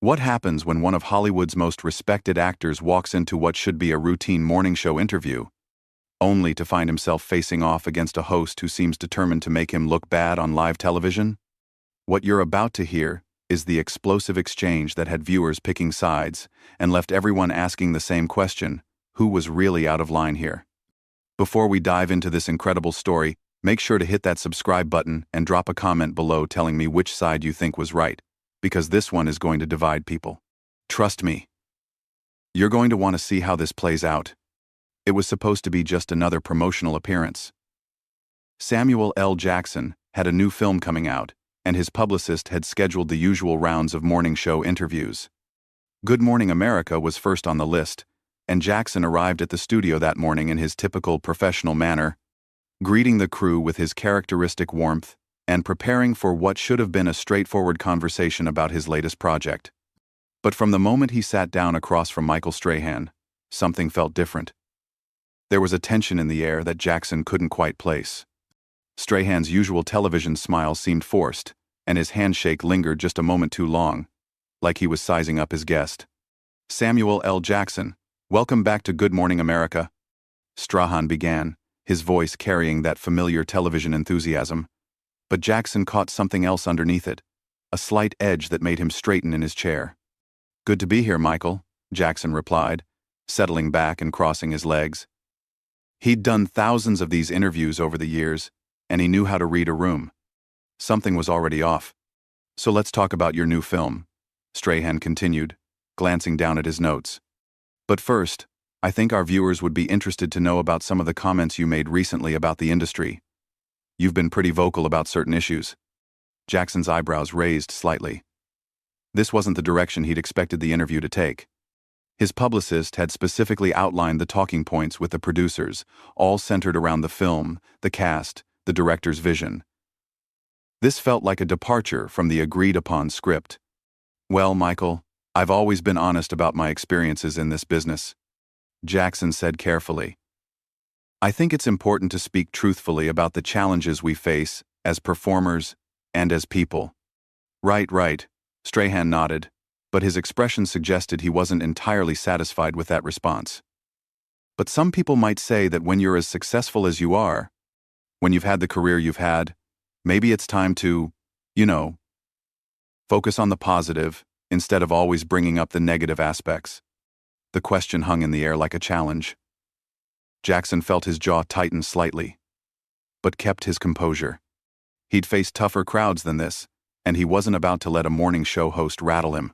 What happens when one of Hollywood's most respected actors walks into what should be a routine morning show interview, only to find himself facing off against a host who seems determined to make him look bad on live television? What you're about to hear is the explosive exchange that had viewers picking sides and left everyone asking the same question: who was really out of line here? Before we dive into this incredible story, make sure to hit that subscribe button and drop a comment below telling me which side you think was right, because this one is going to divide people. Trust me. You're going to want to see how this plays out. It was supposed to be just another promotional appearance. Samuel L. Jackson had a new film coming out, and his publicist had scheduled the usual rounds of morning show interviews. Good Morning America was first on the list, and Jackson arrived at the studio that morning in his typical professional manner, greeting the crew with his characteristic warmth and preparing for what should have been a straightforward conversation about his latest project. But from the moment he sat down across from Michael Strahan, something felt different. There was a tension in the air that Jackson couldn't quite place. Strahan's usual television smile seemed forced, and his handshake lingered just a moment too long, like he was sizing up his guest. "Samuel L. Jackson, welcome back to Good Morning America," Strahan began, his voice carrying that familiar television enthusiasm. But Jackson caught something else underneath it, a slight edge that made him straighten in his chair. "Good to be here, Michael," Jackson replied, settling back and crossing his legs. He'd done thousands of these interviews over the years, and he knew how to read a room. Something was already off. "So let's talk about your new film," Strahan continued, glancing down at his notes. "But first, I think our viewers would be interested to know about some of the comments you made recently about the industry. You've been pretty vocal about certain issues." Jackson's eyebrows raised slightly. This wasn't the direction he'd expected the interview to take. His publicist had specifically outlined the talking points with the producers, all centered around the film, the cast, the director's vision. This felt like a departure from the agreed-upon script. "Well, Michael, I've always been honest about my experiences in this business," Jackson said carefully. "I think it's important to speak truthfully about the challenges we face as performers and as people." Right, Strahan nodded, but his expression suggested he wasn't entirely satisfied with that response. "But some people might say that when you're as successful as you are, when you've had the career you've had, maybe it's time to, focus on the positive instead of always bringing up the negative aspects." The question hung in the air like a challenge. Jackson felt his jaw tighten slightly, but kept his composure. He'd faced tougher crowds than this, and he wasn't about to let a morning show host rattle him.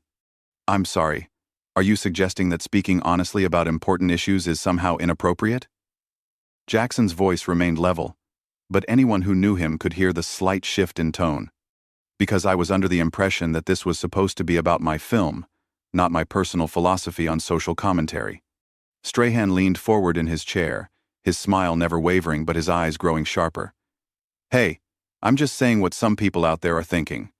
"I'm sorry, are you suggesting that speaking honestly about important issues is somehow inappropriate?" Jackson's voice remained level, but anyone who knew him could hear the slight shift in tone. "Because I was under the impression that this was supposed to be about my film, not my personal philosophy on social commentary." Strahan leaned forward in his chair, his smile never wavering but his eyes growing sharper. "Hey, I'm just saying what some people out there are thinking.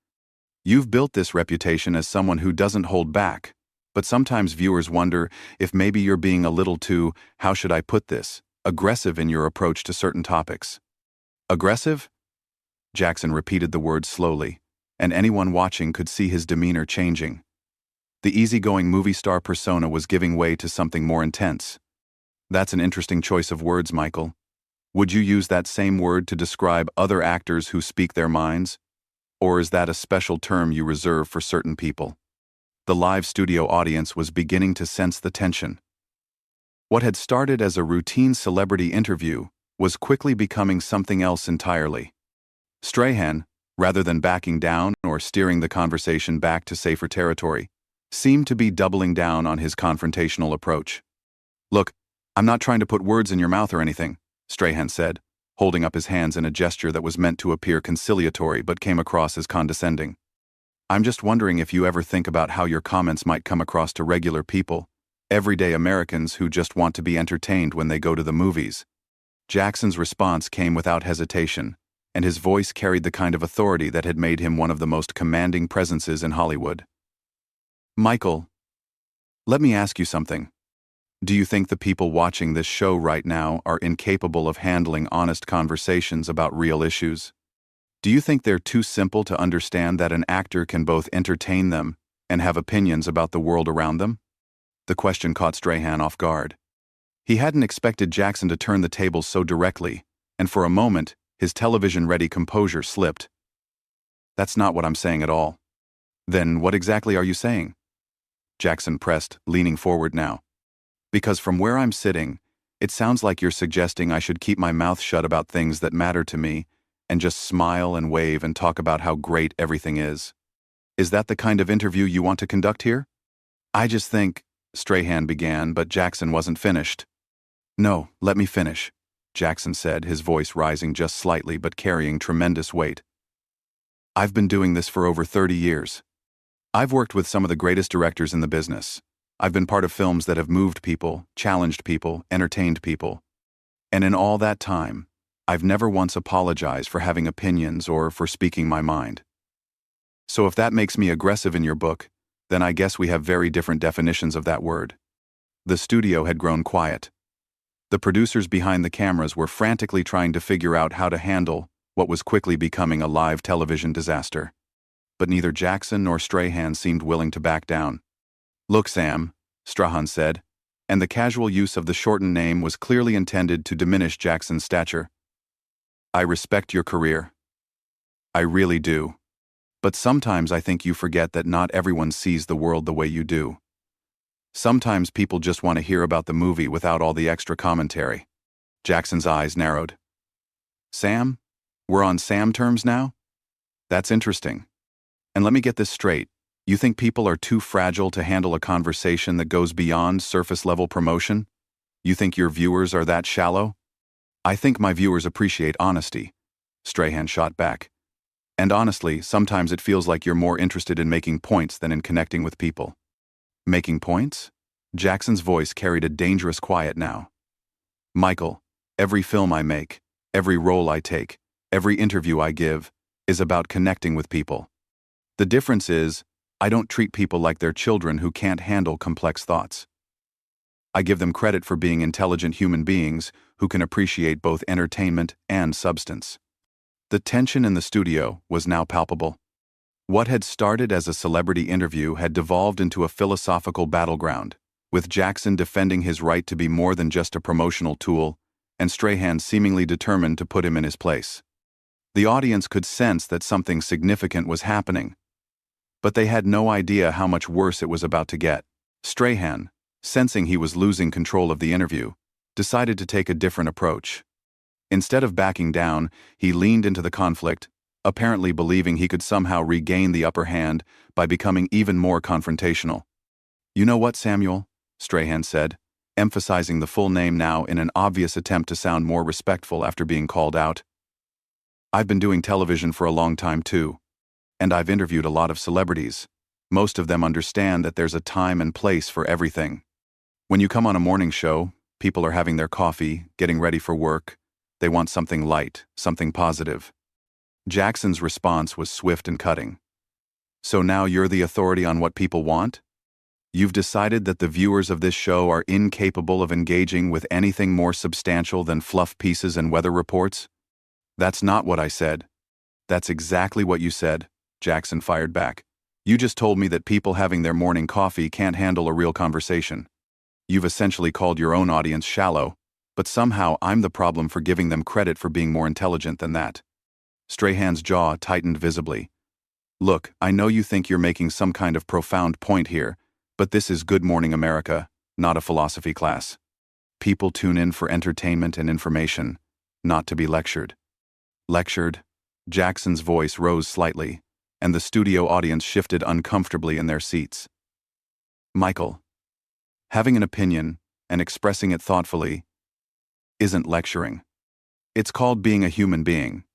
You've built this reputation as someone who doesn't hold back, but sometimes viewers wonder if maybe you're being a little too, how should I put this, aggressive in your approach to certain topics." "Aggressive?" Jackson repeated the word slowly, and anyone watching could see his demeanor changing. The easygoing movie star persona was giving way to something more intense. "That's an interesting choice of words, Michael. Would you use that same word to describe other actors who speak their minds? Or is that a special term you reserve for certain people?" The live studio audience was beginning to sense the tension. What had started as a routine celebrity interview was quickly becoming something else entirely. Strahan, rather than backing down or steering the conversation back to safer territory, seemed to be doubling down on his confrontational approach. "Look, I'm not trying to put words in your mouth or anything," Strahan said, holding up his hands in a gesture that was meant to appear conciliatory but came across as condescending. "I'm just wondering if you ever think about how your comments might come across to regular people, everyday Americans who just want to be entertained when they go to the movies." Jackson's response came without hesitation, and his voice carried the kind of authority that had made him one of the most commanding presences in Hollywood. "Michael, let me ask you something. Do you think the people watching this show right now are incapable of handling honest conversations about real issues? Do you think they're too simple to understand that an actor can both entertain them and have opinions about the world around them? The question caught Strahan off guard. He hadn't expected Jackson to turn the tables so directly, and for a moment, his television-ready composure slipped. That's not what I'm saying at all. Then what exactly are you saying? Jackson pressed, leaning forward now. Because from where I'm sitting, it sounds like you're suggesting I should keep my mouth shut about things that matter to me and just smile and wave and talk about how great everything is. Is that the kind of interview you want to conduct here? I just think, Strahan began, but Jackson wasn't finished. No, let me finish, Jackson said, his voice rising just slightly but carrying tremendous weight. I've been doing this for over 30 years. I've worked with some of the greatest directors in the business. I've been part of films that have moved people, challenged people, entertained people. And in all that time, I've never once apologized for having opinions or for speaking my mind. So if that makes me aggressive in your book, then I guess we have very different definitions of that word. The studio had grown quiet. The producers behind the cameras were frantically trying to figure out how to handle what was quickly becoming a live television disaster. But neither Jackson nor Strahan seemed willing to back down. Look, Sam, Strahan said, and the casual use of the shortened name was clearly intended to diminish Jackson's stature. I respect your career. I really do. But sometimes I think you forget that not everyone sees the world the way you do. Sometimes people just want to hear about the movie without all the extra commentary. Jackson's eyes narrowed. Sam? We're on Sam terms now? That's interesting. And let me get this straight. You think people are too fragile to handle a conversation that goes beyond surface-level promotion? You think your viewers are that shallow? I think my viewers appreciate honesty, Strahan shot back. And honestly, sometimes it feels like you're more interested in making points than in connecting with people. Making points? Jackson's voice carried a dangerous quiet now. Michael, every film I make, every role I take, every interview I give, is about connecting with people. The difference is, I don't treat people like they're children who can't handle complex thoughts. I give them credit for being intelligent human beings who can appreciate both entertainment and substance. The tension in the studio was now palpable. What had started as a celebrity interview had devolved into a philosophical battleground, with Jackson defending his right to be more than just a promotional tool, and Strahan seemingly determined to put him in his place. The audience could sense that something significant was happening, but they had no idea how much worse it was about to get. Strahan, sensing he was losing control of the interview, decided to take a different approach. Instead of backing down, he leaned into the conflict, apparently believing he could somehow regain the upper hand by becoming even more confrontational. You know what, Samuel? Strahan said, emphasizing the full name now in an obvious attempt to sound more respectful after being called out. I've been doing television for a long time too, and I've interviewed a lot of celebrities. Most of them understand that there's a time and place for everything. When you come on a morning show, people are having their coffee, getting ready for work. They want something light, something positive. Jackson's response was swift and cutting. So now you're the authority on what people want? You've decided that the viewers of this show are incapable of engaging with anything more substantial than fluff pieces and weather reports? That's not what I said. That's exactly what you said, Jackson fired back. You just told me that people having their morning coffee can't handle a real conversation. You've essentially called your own audience shallow, but somehow I'm the problem for giving them credit for being more intelligent than that. Strahan's jaw tightened visibly. Look, I know you think you're making some kind of profound point here, but this is Good Morning America, not a philosophy class. People tune in for entertainment and information, not to be lectured. Lectured? Jackson's voice rose slightly, and the studio audience shifted uncomfortably in their seats. Michael, having an opinion and expressing it thoughtfully isn't lecturing. It's called being a human being.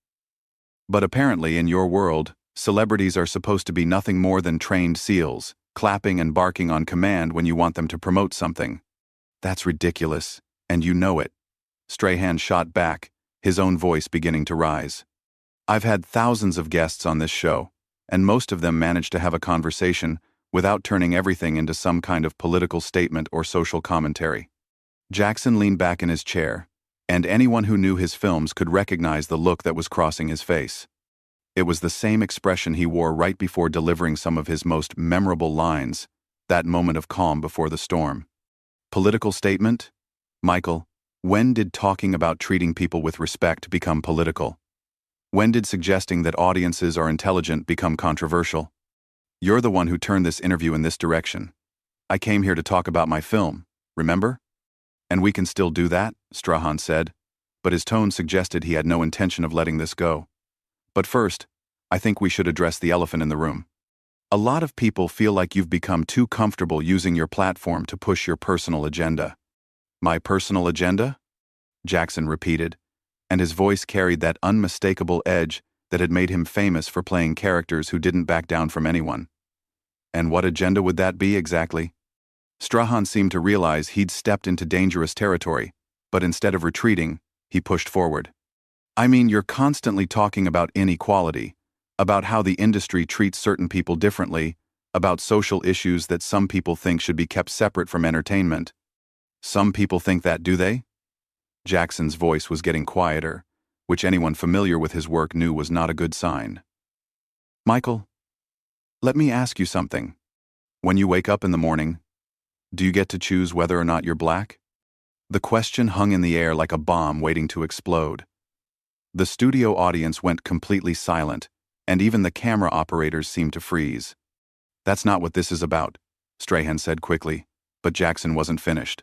But apparently in your world, celebrities are supposed to be nothing more than trained seals, clapping and barking on command when you want them to promote something. That's ridiculous, and you know it. Strahan shot back, his own voice beginning to rise. I've had thousands of guests on this show, and most of them manage to have a conversation without turning everything into some kind of political statement or social commentary. Jackson leaned back in his chair, and anyone who knew his films could recognize the look that was crossing his face. It was the same expression he wore right before delivering some of his most memorable lines, that moment of calm before the storm. Political statement? Michael, when did talking about treating people with respect become political? When did suggesting that audiences are intelligent become controversial? You're the one who turned this interview in this direction. I came here to talk about my film, remember? And we can still do that, Strahan said, but his tone suggested he had no intention of letting this go. But first, I think we should address the elephant in the room. A lot of people feel like you've become too comfortable using your platform to push your personal agenda. My personal agenda? Jackson repeated, and his voice carried that unmistakable edge that had made him famous for playing characters who didn't back down from anyone. And what agenda would that be exactly? Strahan seemed to realize he'd stepped into dangerous territory, but instead of retreating, he pushed forward. I mean, you're constantly talking about inequality, about how the industry treats certain people differently, about social issues that some people think should be kept separate from entertainment. Some people think that, do they? Jackson's voice was getting quieter, which anyone familiar with his work knew was not a good sign. Michael, let me ask you something. When you wake up in the morning, do you get to choose whether or not you're black? The question hung in the air like a bomb waiting to explode. The studio audience went completely silent, and even the camera operators seemed to freeze. That's not what this is about, Strahan said quickly, but Jackson wasn't finished.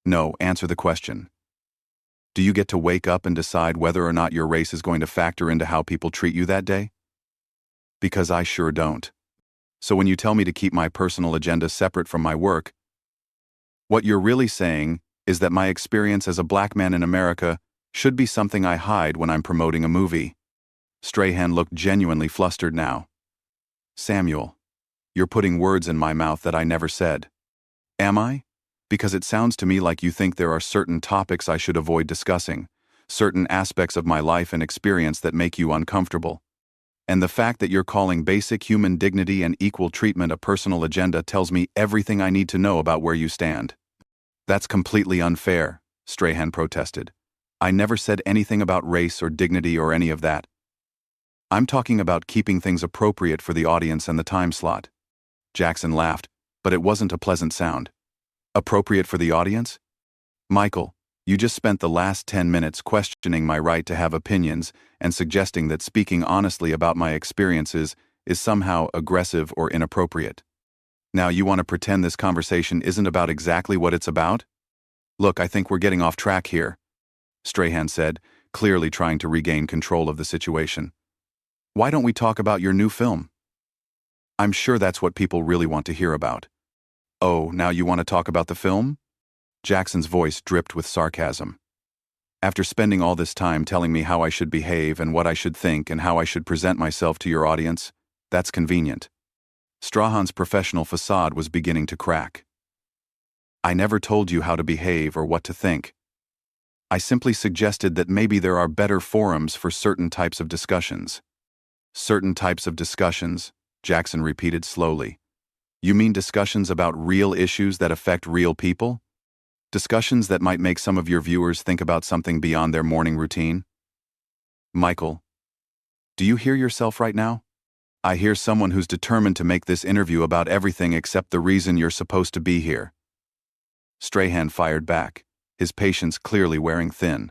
No, answer the question. Do you get to wake up and decide whether or not your race is going to factor into how people treat you that day? Because I sure don't. So when you tell me to keep my personal agenda separate from my work, what you're really saying is that my experience as a black man in America should be something I hide when I'm promoting a movie. Strahan looked genuinely flustered now. Samuel, you're putting words in my mouth that I never said. Am I? Because it sounds to me like you think there are certain topics I should avoid discussing, certain aspects of my life and experience that make you uncomfortable. And the fact that you're calling basic human dignity and equal treatment a personal agenda tells me everything I need to know about where you stand. That's completely unfair, Strahan protested. I never said anything about race or dignity or any of that. I'm talking about keeping things appropriate for the audience and the time slot. Jackson laughed, but it wasn't a pleasant sound. Appropriate for the audience? Michael, you just spent the last 10 minutes questioning my right to have opinions and suggesting that speaking honestly about my experiences is somehow aggressive or inappropriate. Now you want to pretend this conversation isn't about exactly what it's about? Look, I think we're getting off track here, Strahan said, clearly trying to regain control of the situation. Why don't we talk about your new film? I'm sure that's what people really want to hear about. Oh, now you want to talk about the film? Jackson's voice dripped with sarcasm. After spending all this time telling me how I should behave and what I should think and how I should present myself to your audience, that's convenient. Strahan's professional facade was beginning to crack. I never told you how to behave or what to think. I simply suggested that maybe there are better forums for certain types of discussions. Certain types of discussions, Jackson repeated slowly. You mean discussions about real issues that affect real people? Discussions that might make some of your viewers think about something beyond their morning routine? Michael, do you hear yourself right now? I hear someone who's determined to make this interview about everything except the reason you're supposed to be here. Strahan fired back, his patience clearly wearing thin.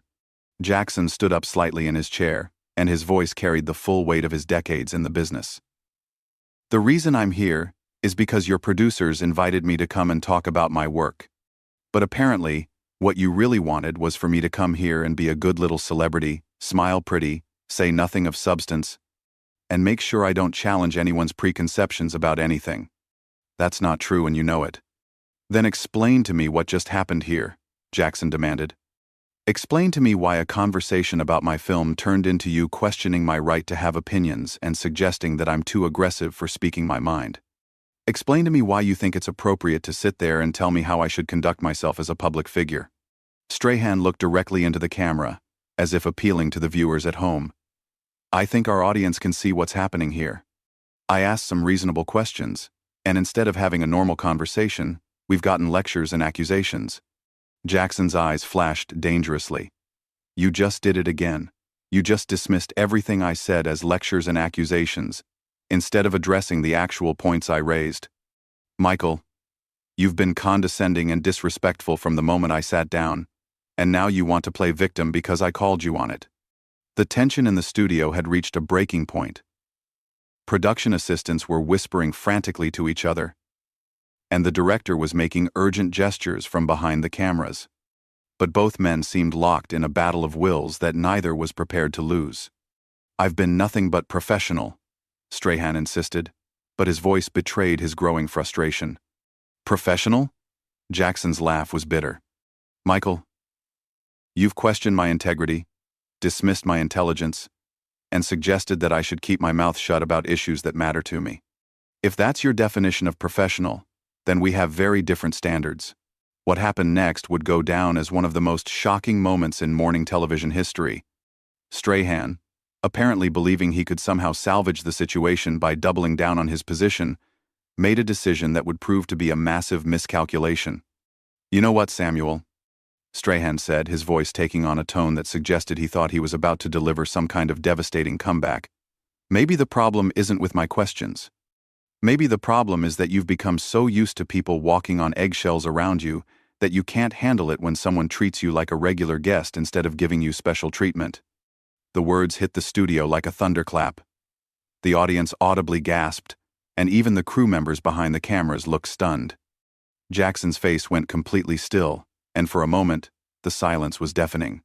Jackson stood up slightly in his chair, and his voice carried the full weight of his decades in the business. The reason I'm here is because your producers invited me to come and talk about my work. But apparently, what you really wanted was for me to come here and be a good little celebrity, smile pretty, say nothing of substance, and make sure I don't challenge anyone's preconceptions about anything. That's not true and you know it. Then explain to me what just happened here, Jackson demanded. Explain to me why a conversation about my film turned into you questioning my right to have opinions and suggesting that I'm too aggressive for speaking my mind. Explain to me why you think it's appropriate to sit there and tell me how I should conduct myself as a public figure. Strahan looked directly into the camera, as if appealing to the viewers at home. I think our audience can see what's happening here. I asked some reasonable questions, and instead of having a normal conversation, we've gotten lectures and accusations. Jackson's eyes flashed dangerously. You just did it again. You just dismissed everything I said as lectures and accusations, instead of addressing the actual points I raised. Michael, you've been condescending and disrespectful from the moment I sat down, and now you want to play victim because I called you on it. The tension in the studio had reached a breaking point. Production assistants were whispering frantically to each other, and the director was making urgent gestures from behind the cameras. But both men seemed locked in a battle of wills that neither was prepared to lose. "I've been nothing but professional," Strahan insisted, but his voice betrayed his growing frustration. "Professional?" Jackson's laugh was bitter. "Michael, you've questioned my integrity, dismissed my intelligence, and suggested that I should keep my mouth shut about issues that matter to me. If that's your definition of professional, then we have very different standards. What happened next would go down as one of the most shocking moments in morning television history." Strahan, apparently believing he could somehow salvage the situation by doubling down on his position, made a decision that would prove to be a massive miscalculation. "You know what, Samuel?" Strahan said, his voice taking on a tone that suggested he thought he was about to deliver some kind of devastating comeback. "Maybe the problem isn't with my questions. Maybe the problem is that you've become so used to people walking on eggshells around you that you can't handle it when someone treats you like a regular guest instead of giving you special treatment." The words hit the studio like a thunderclap. The audience audibly gasped, and even the crew members behind the cameras looked stunned. Jackson's face went completely still, and for a moment, the silence was deafening.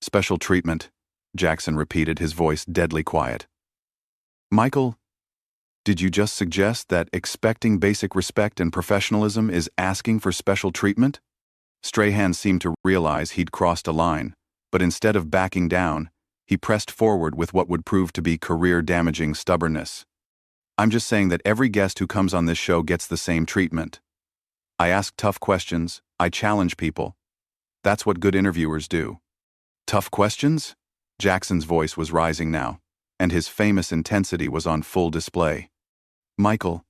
"Special treatment," Jackson repeated, his voice deadly quiet. "Michael, did you just suggest that expecting basic respect and professionalism is asking for special treatment?" Strahan seemed to realize he'd crossed a line, but instead of backing down, he pressed forward with what would prove to be career-damaging stubbornness. "I'm just saying that every guest who comes on this show gets the same treatment. I ask tough questions, I challenge people. That's what good interviewers do." "Tough questions?" Jackson's voice was rising now, and his famous intensity was on full display. "Michael,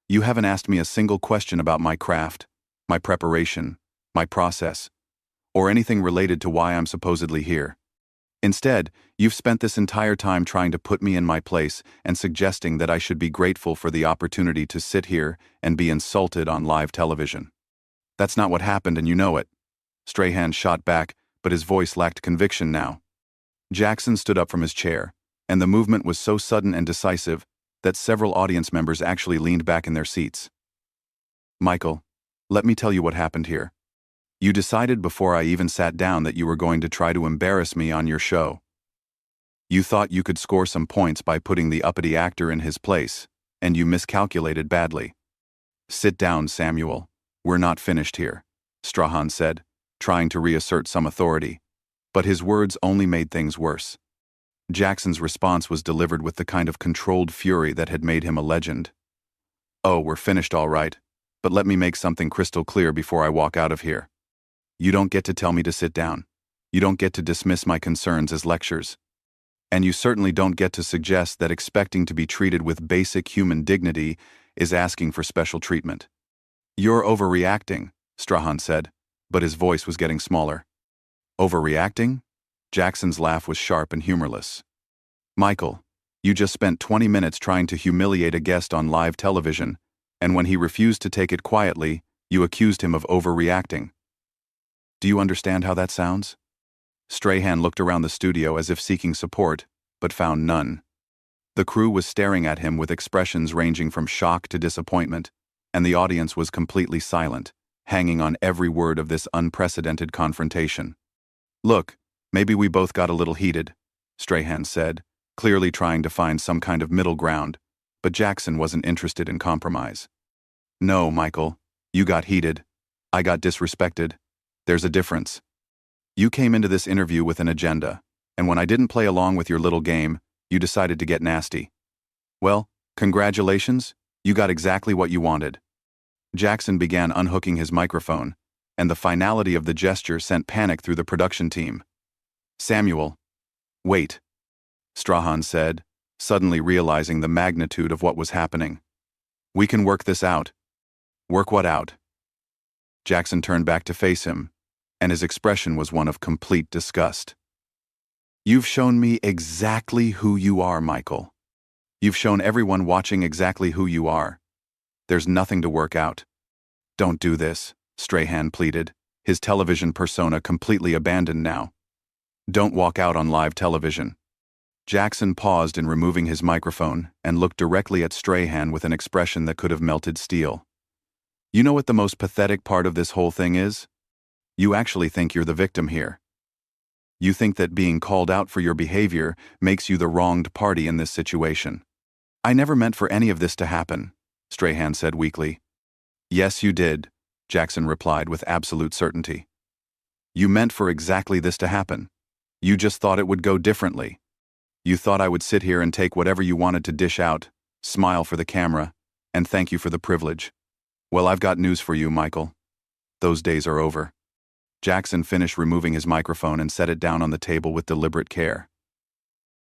you haven't asked me a single question about my craft, my preparation, my process, or anything related to why I'm supposedly here. Instead, you've spent this entire time trying to put me in my place and suggesting that I should be grateful for the opportunity to sit here and be insulted on live television. That's not what happened, and you know it." Strahan shot back, but his voice lacked conviction now. Jackson stood up from his chair, and the movement was so sudden and decisive that several audience members actually leaned back in their seats. "Michael, let me tell you what happened here. You decided before I even sat down that you were going to try to embarrass me on your show. You thought you could score some points by putting the uppity actor in his place, and you miscalculated badly." "Sit down, Samuel. We're not finished here," Strahan said, trying to reassert some authority, but his words only made things worse. Jackson's response was delivered with the kind of controlled fury that had made him a legend. "Oh, we're finished all right, but let me make something crystal clear before I walk out of here. You don't get to tell me to sit down. You don't get to dismiss my concerns as lectures. And you certainly don't get to suggest that expecting to be treated with basic human dignity is asking for special treatment." "You're overreacting," Strahan said, but his voice was getting smaller. "Overreacting?" Jackson's laugh was sharp and humorless. "Michael, you just spent 20 minutes trying to humiliate a guest on live television, and when he refused to take it quietly, you accused him of overreacting. Do you understand how that sounds?" Strahan looked around the studio as if seeking support, but found none. The crew was staring at him with expressions ranging from shock to disappointment, and the audience was completely silent, hanging on every word of this unprecedented confrontation. "Look, maybe we both got a little heated," Strahan said, clearly trying to find some kind of middle ground, but Jackson wasn't interested in compromise. "No, Michael, you got heated. I got disrespected. There's a difference. You came into this interview with an agenda, and when I didn't play along with your little game, you decided to get nasty. Well, congratulations, you got exactly what you wanted." Jackson began unhooking his microphone, and the finality of the gesture sent panic through the production team. "Samuel, wait," Strahan said, suddenly realizing the magnitude of what was happening. "We can work this out." "Work what out?" Jackson turned back to face him, and his expression was one of complete disgust. You've shown me exactly who you are, Michael. You've shown everyone watching exactly who you are. There's nothing to work out. Don't do this, Strahan pleaded, his television persona completely abandoned now. Don't walk out on live television. Jackson paused in removing his microphone and looked directly at Strahan with an expression that could have melted steel. You know what the most pathetic part of this whole thing is? You actually think you're the victim here. You think that being called out for your behavior makes you the wronged party in this situation. I never meant for any of this to happen, Strahan said weakly. Yes, you did, Jackson replied with absolute certainty. You meant for exactly this to happen. You just thought it would go differently. You thought I would sit here and take whatever you wanted to dish out, smile for the camera, and thank you for the privilege. Well, I've got news for you, Michael. Those days are over. Jackson finished removing his microphone and set it down on the table with deliberate care.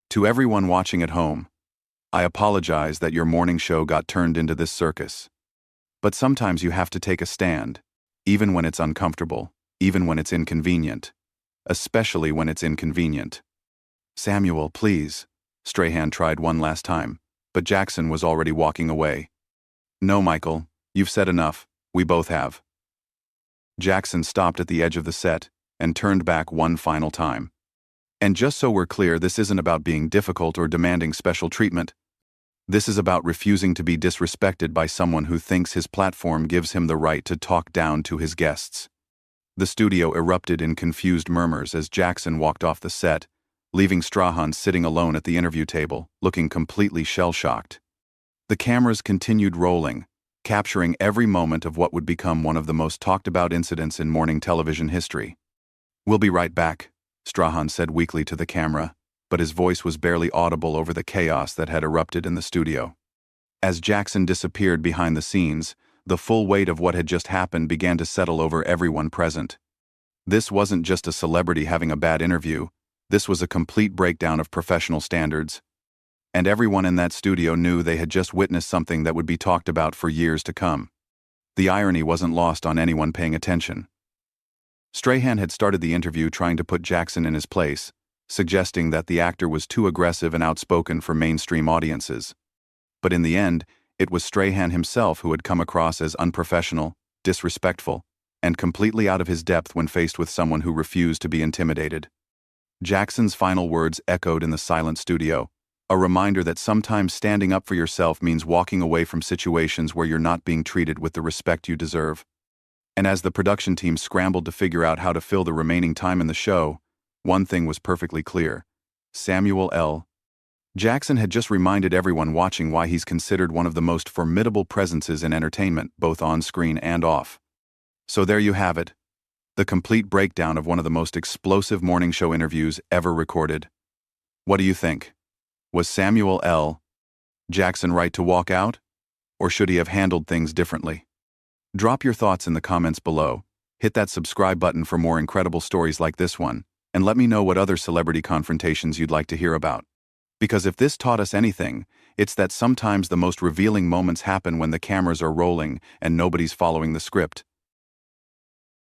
To everyone watching at home, I apologize that your morning show got turned into this circus. But sometimes you have to take a stand, even when it's uncomfortable, even when it's inconvenient. Especially when it's inconvenient. Samuel, please. Strahan tried one last time, but Jackson was already walking away. No, Michael, you've said enough. We both have. Jackson stopped at the edge of the set and turned back one final time. And just so we're clear, this isn't about being difficult or demanding special treatment. This is about refusing to be disrespected by someone who thinks his platform gives him the right to talk down to his guests. The studio erupted in confused murmurs as Jackson walked off the set, leaving Strahan sitting alone at the interview table, looking completely shell-shocked. The cameras continued rolling, capturing every moment of what would become one of the most talked-about incidents in morning television history. We'll be right back, Strahan said weakly to the camera, but his voice was barely audible over the chaos that had erupted in the studio. As Jackson disappeared behind the scenes, the full weight of what had just happened began to settle over everyone present. This wasn't just a celebrity having a bad interview, this was a complete breakdown of professional standards. And everyone in that studio knew they had just witnessed something that would be talked about for years to come. The irony wasn't lost on anyone paying attention. Strahan had started the interview trying to put Jackson in his place, suggesting that the actor was too aggressive and outspoken for mainstream audiences. But in the end, it was Strahan himself who had come across as unprofessional, disrespectful, and completely out of his depth when faced with someone who refused to be intimidated. Jackson's final words echoed in the silent studio, a reminder that sometimes standing up for yourself means walking away from situations where you're not being treated with the respect you deserve. And as the production team scrambled to figure out how to fill the remaining time in the show, one thing was perfectly clear. Samuel L. Jackson had just reminded everyone watching why he's considered one of the most formidable presences in entertainment, both on screen and off. So there you have it, the complete breakdown of one of the most explosive morning show interviews ever recorded. What do you think? Was Samuel L. Jackson right to walk out? Or should he have handled things differently? Drop your thoughts in the comments below, hit that subscribe button for more incredible stories like this one, and let me know what other celebrity confrontations you'd like to hear about. Because if this taught us anything, it's that sometimes the most revealing moments happen when the cameras are rolling and nobody's following the script.